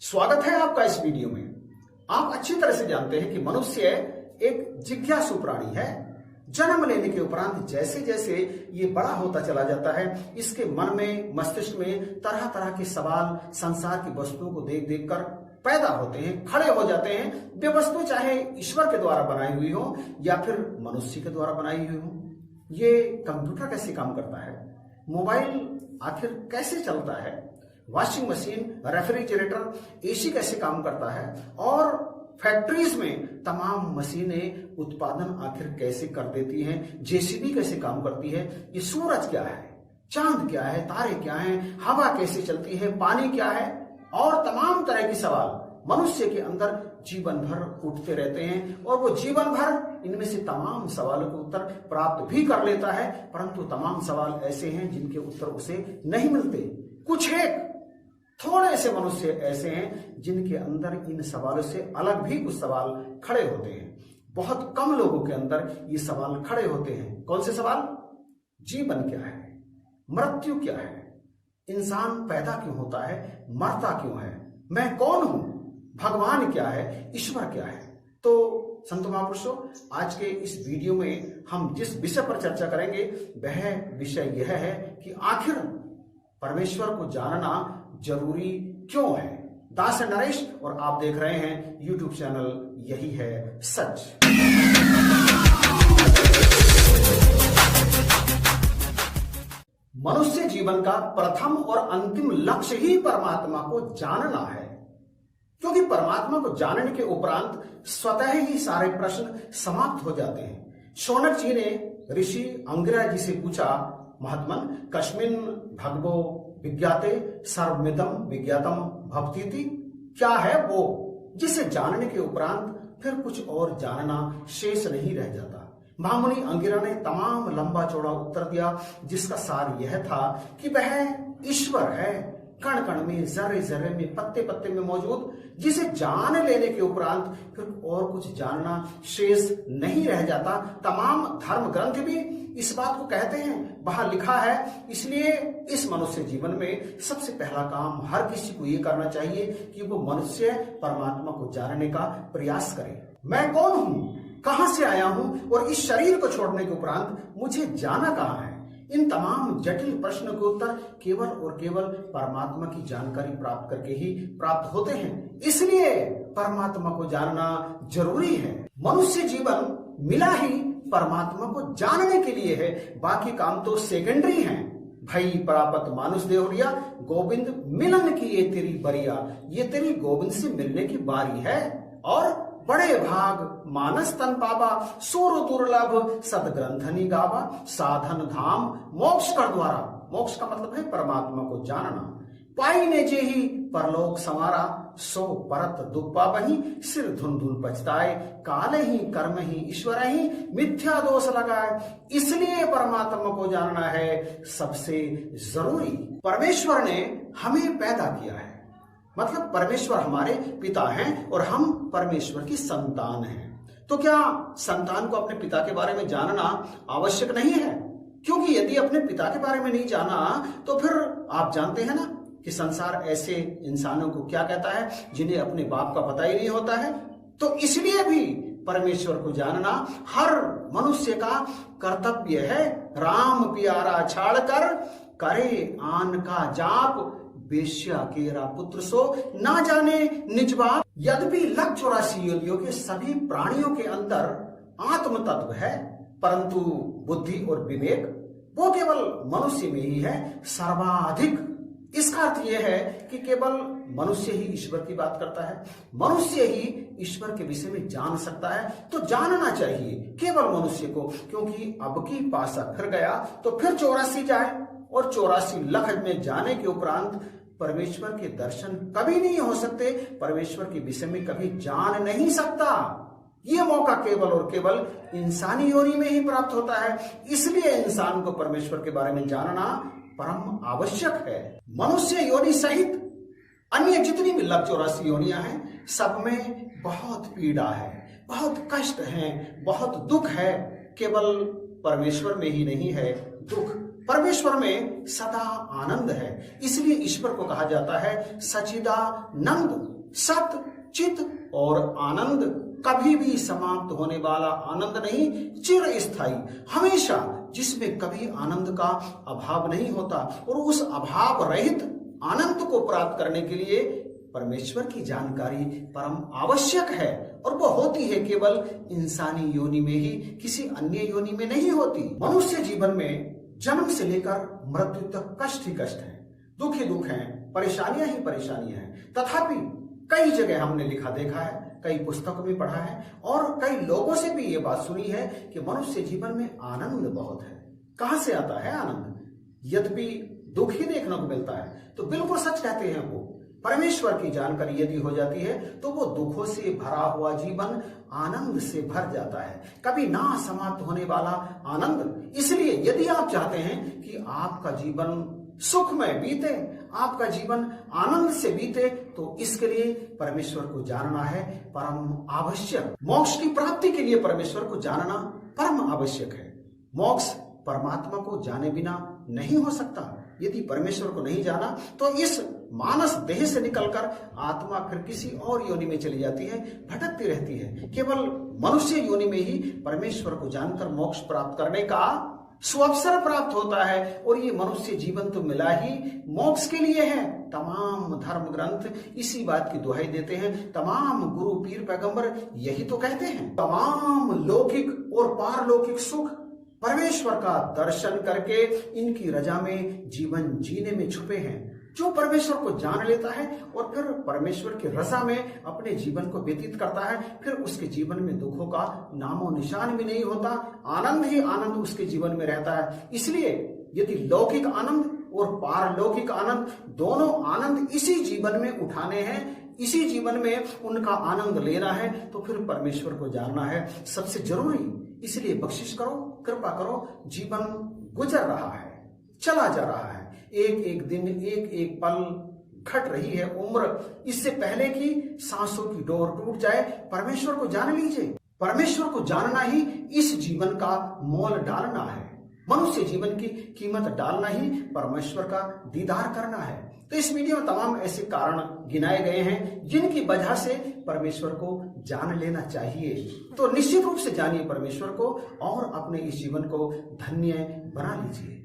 स्वागत है आपका इस वीडियो में। आप अच्छी तरह से जानते हैं कि मनुष्य एक जिज्ञासु प्राणी है। जन्म लेने के उपरांत जैसे जैसे ये बड़ा होता चला जाता है, इसके मन में, मस्तिष्क में तरह तरह के सवाल संसार की वस्तुओं को देख देख कर पैदा होते हैं, खड़े हो जाते हैं। वे वस्तु चाहे ईश्वर के द्वारा बनाई हुई हो या फिर मनुष्य के द्वारा बनाई हुई हो। ये कंप्यूटर कैसे काम करता है, मोबाइल आखिर कैसे चलता है, वॉशिंग मशीन, रेफ्रिजरेटर, एसी कैसे काम करता है, और फैक्ट्रीज में तमाम मशीनें उत्पादन आखिर कैसे कर देती हैं, जेसीबी कैसे काम करती है, ये सूरज क्या है, चांद क्या है, तारे क्या हैं, हवा कैसे चलती है, पानी क्या है, और तमाम तरह के सवाल मनुष्य के अंदर जीवन भर उठते रहते हैं। और वो जीवन भर इनमें से तमाम सवालों के उत्तर प्राप्त भी कर लेता है, परंतु तमाम सवाल ऐसे हैं जिनके उत्तर उसे नहीं मिलते। कुछ एक थोड़े से मनुष्य ऐसे हैं जिनके अंदर इन सवालों से अलग भी कुछ सवाल खड़े होते हैं। बहुत कम लोगों के अंदर ये सवाल खड़े होते हैं। कौन से सवाल? जीवन क्या है, मृत्यु क्या है, इंसान पैदा क्यों होता है, मरता क्यों है, मैं कौन हूं, भगवान क्या है, ईश्वर क्या है। तो संत महापुरुषों, आज के इस वीडियो में हम जिस विषय पर चर्चा करेंगे वह विषय यह है कि आखिर परमेश्वर को जानना जरूरी क्यों है। दास है नरेश और आप देख रहे हैं यूट्यूब चैनल यही है सच। मनुष्य जीवन का प्रथम और अंतिम लक्ष्य ही परमात्मा को जानना है, क्योंकि परमात्मा को जानने के उपरांत स्वतः ही सारे प्रश्न समाप्त हो जाते हैं। शौनक जी ने ऋषि अंगिरा जी से पूछा, महात्मन कस्मिन् भगवो विज्ञाते सर्वमिदं विज्ञातम भवतीति, क्या है वो जिसे जानने के उपरांत फिर कुछ और जानना शेष नहीं रह जाता। महामुनि अंगिरा ने तमाम लंबा चौड़ा उत्तर दिया, जिसका सार यह था कि वह ईश्वर है, कण कण में, जर्रे जर्रे में, पत्ते पत्ते में मौजूद, जिसे जान लेने के उपरांत फिर और कुछ जानना शेष नहीं रह जाता। तमाम धर्म ग्रंथ भी इस बात को कहते हैं, वहां लिखा है। इसलिए इस मनुष्य जीवन में सबसे पहला काम हर किसी को ये करना चाहिए कि वो मनुष्य परमात्मा को जानने का प्रयास करे। मैं कौन हूं, कहां से आया हूं, और इस शरीर को छोड़ने के उपरांत मुझे जाना कहां है। इन तमाम जटिल प्रश्नों के उत्तर केवल और केवल परमात्मा की जानकारी प्राप्त करके ही प्राप्त होते हैं। इसलिए परमात्मा को जानना जरूरी है। मनुष्य जीवन मिला ही परमात्मा को जानने के लिए है, बाकी काम तो सेकेंडरी हैं। भई प्रापत मानुष देवरिया, गोविंद मिलन की ये तेरी बरिया, ये तेरी गोविंद से मिलने की बारी है। और बड़े भाग मानस तन पावा, सूर दुर्लभ सदग्रंथनी गावा, साधन धाम मोक्ष कर द्वारा। मोक्ष का मतलब है परमात्मा को जानना। पाई ने जे ही परलोक समारा, सो परत दुप्पा बही, सिर धुन धुन पछताए, काले ही कर्म ही ईश्वर ही, मिथ्या दोष लगाए। इसलिए परमात्मा को जानना है सबसे जरूरी। परमेश्वर ने हमें पैदा किया है, मतलब परमेश्वर हमारे पिता हैं और हम परमेश्वर की संतान हैं। तो क्या संतान को अपने पिता के बारे में जानना आवश्यक नहीं है? क्योंकि यदि अपने पिता के बारे में नहीं जाना तो फिर आप जानते हैं ना कि संसार ऐसे इंसानों को क्या कहता है जिन्हें अपने बाप का पता ही नहीं होता है। तो इसलिए भी परमेश्वर को जानना हर मनुष्य का कर्तव्य है। राम प्यारा छाड़ कर करे आन का जाप, बेश्या केरा पुत्र सो ना जाने निज बाप। यद्यपि 184 योनियों के सभी प्राणियों के अंदर आत्म तत्व है, परंतु बुद्धि और विवेक वो केवल मनुष्य में ही है सर्वाधिक। इसका अर्थ यह है कि केवल मनुष्य ही ईश्वर की बात करता है, मनुष्य ही ईश्वर के विषय में जान सकता है। तो जानना चाहिए केवल मनुष्य को, क्योंकि अब की पासा फिर गया तो फिर 84 जाए, और 84 लाख में जाने के उपरांत परमेश्वर के दर्शन कभी नहीं हो सकते, परमेश्वर के विषय में कभी जान नहीं सकता। ये मौका केवल और केवल इंसानी योनि में ही प्राप्त होता है। इसलिए इंसान को परमेश्वर के बारे में जानना परम आवश्यक है। मनुष्य योनि सहित अन्य जितनी भी 184 योनियां हैं, सब में बहुत पीड़ा है, बहुत कष्ट है, बहुत दुख है। केवल परमेश्वर में ही नहीं है दुख, परमेश्वर में सदा आनंद है। इसलिए ईश्वर को कहा जाता है सच्चिदानंद। सत, चित और आनंद कभी भी समाप्त होने वाला आनंद नहीं, चिर स्थायी, हमेशा, जिसमें कभी आनंद का अभाव नहीं होता। और उस अभाव रहित आनंद को प्राप्त करने के लिए परमेश्वर की जानकारी परम आवश्यक है, और वो होती है केवल इंसानी योनि में ही, किसी अन्य योनि में नहीं होती। मनुष्य जीवन में जन्म से लेकर मृत्यु तक कष्ट ही कष्ट है, दुख ही दुख है, परेशानियां ही परेशानियां हैं। तथापि कई जगह हमने लिखा देखा है, कई पुस्तकों में पढ़ा है, और कई लोगों से भी ये बात सुनी है कि मनुष्य जीवन में आनंद बहुत है। कहां से आता है आनंद? यद्यपि दुख ही देखने को मिलता है। तो बिल्कुल सच कहते हैं वो, परमेश्वर की जानकारी यदि हो जाती है तो वो दुखों से भरा हुआ जीवन आनंद से भर जाता है, कभी ना समाप्त होने वाला आनंद। इसलिए यदि आप चाहते हैं कि आपका जीवन सुखमय बीते, आपका जीवन आनंद से बीते, तो इसके लिए परमेश्वर को जानना है परम आवश्यक। मोक्ष की प्राप्ति के लिए परमेश्वर को जानना परम आवश्यक है। मोक्ष परमात्मा को जाने बिना नहीं हो सकता। यदि परमेश्वर को नहीं जाना तो इस मानस देह से निकलकर आत्मा फिर किसी और योनि में चली जाती है, भटकती रहती है। केवल मनुष्य योनि में ही परमेश्वर को जानकर मोक्ष प्राप्त करने का सुअवसर प्राप्त होता है। और ये मनुष्य जीवन तो मिला ही मोक्ष के लिए है। तमाम धर्म ग्रंथ इसी बात की दुहाई देते हैं, तमाम गुरु पीर पैगंबर यही तो कहते हैं। तमाम लौकिक और पारलौकिक सुख परमेश्वर का दर्शन करके इनकी रजा में जीवन जीने में छुपे हैं। जो परमेश्वर को जान लेता है और फिर परमेश्वर की रजा में अपने जीवन को व्यतीत करता है, फिर उसके जीवन में दुखों का नामो निशान भी नहीं होता, आनंद ही आनंद उसके जीवन में रहता है। इसलिए यदि लौकिक आनंद और पारलौकिक आनंद, दोनों आनंद इसी जीवन में उठाने हैं, इसी जीवन में उनका आनंद लेना है, तो फिर परमेश्वर को जानना है सबसे जरूरी। इसलिए बख्शिश करो, कृपा करो। जीवन गुजर रहा है, चला जा रहा है, एक एक दिन, एक एक पल घट रही है उम्र। इससे पहले कि सांसों की डोर टूट जाए, परमेश्वर को जान लीजिए। परमेश्वर को जानना ही इस जीवन का मोल डालना है। मनुष्य जीवन की कीमत डालना ही परमेश्वर का दीदार करना है। तो इस वीडियो में तमाम ऐसे कारण गिनाए गए हैं जिनकी वजह से परमेश्वर को जान लेना चाहिए। तो निश्चित रूप से जानिए परमेश्वर को और अपने इस जीवन को धन्य बना लीजिए।